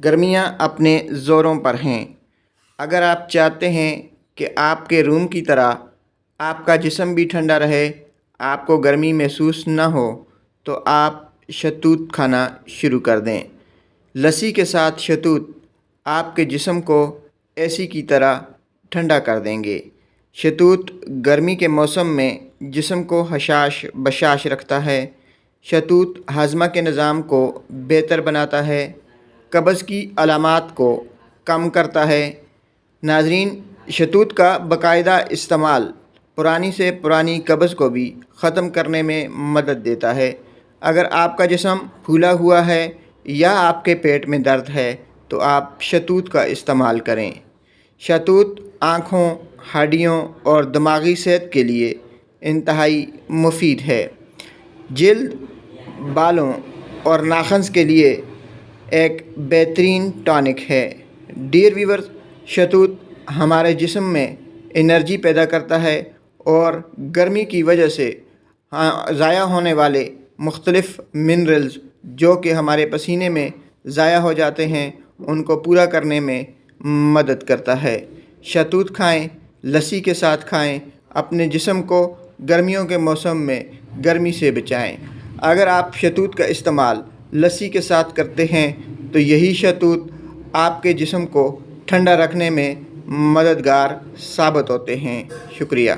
گرمیاں اپنے زوروں پر ہیں۔ اگر آپ چاہتے ہیں کہ آپ کے روم کی طرح آپ کا جسم بھی ٹھنڈا رہے، آپ کو گرمی محسوس نہ ہو، تو آپ شہتوت کھانا شروع کر دیں۔ لسی کے ساتھ شہتوت آپ کے جسم کو اے سی کی طرح ٹھنڈا کر دیں گے۔ شہتوت گرمی کے موسم میں جسم کو حشاش بشاش رکھتا ہے۔ شہتوت ہاضمہ کے نظام کو بہتر بناتا ہے، قبض کی علامات کو کم کرتا ہے۔ ناظرین، شہتوت کا باقاعدہ استعمال پرانی سے پرانی قبض کو بھی ختم کرنے میں مدد دیتا ہے۔ اگر آپ کا جسم پھولا ہوا ہے یا آپ کے پیٹ میں درد ہے تو آپ شہتوت کا استعمال کریں۔ شہتوت آنکھوں، ہڈیوں اور دماغی صحت کے لیے انتہائی مفید ہے۔ جلد، بالوں اور ناخن کے لیے ایک بہترین ٹانک ہے۔ ڈیئر ویورز، شہتوت ہمارے جسم میں انرجی پیدا کرتا ہے اور گرمی کی وجہ سے ضائع ہونے والے مختلف منرلز جو کہ ہمارے پسینے میں ضائع ہو جاتے ہیں ان کو پورا کرنے میں مدد کرتا ہے۔ شہتوت کھائیں، لسی کے ساتھ کھائیں، اپنے جسم کو گرمیوں کے موسم میں گرمی سے بچائیں۔ اگر آپ شہتوت کا استعمال لسی کے ساتھ کرتے ہیں تو یہی شہتوت آپ کے جسم کو ٹھنڈا رکھنے میں مددگار ثابت ہوتے ہیں۔ شکریہ۔